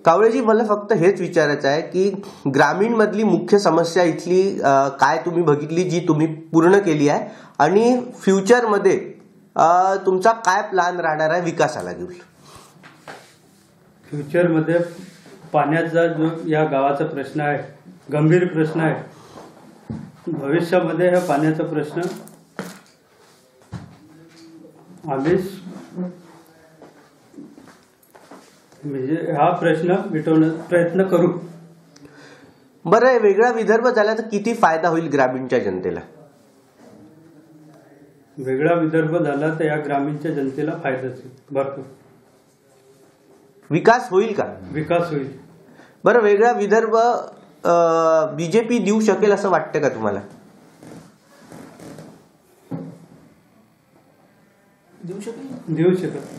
कावळेजी, मला फक्त हेच विचारायचं आहे की ग्रामीण मधली मुख्य समस्या इथली काय तुम्ही बघितली जी तुम्ही पूर्ण केली आहे, आणि फ्युचरमध्ये तुमचा काय प्लॅन राहणार आहे विकासाला घेऊन? फ्युचरमध्ये पाण्याचा जो या गावाचा प्रश्न आहे, गंभीर प्रश्न आहे. भविष्यामध्ये हा पाण्याचा प्रश्न आम्ही म्हणजे हा प्रश्न मिटवण्याचा प्रयत्न करू. बरं, वेगळा विदर्भ झाला तर किती फायदा होईल ग्रामीणच्या जनतेला? वेगळा विदर्भ झाला तर या ग्रामीणच्या जनतेला फायदाच भरपूर. विकास होईल का? विकास होईल. बरं, वेगळा विदर्भ बीजेपी देऊ शकेल असं वाटतं का तुम्हाला? देऊ शकत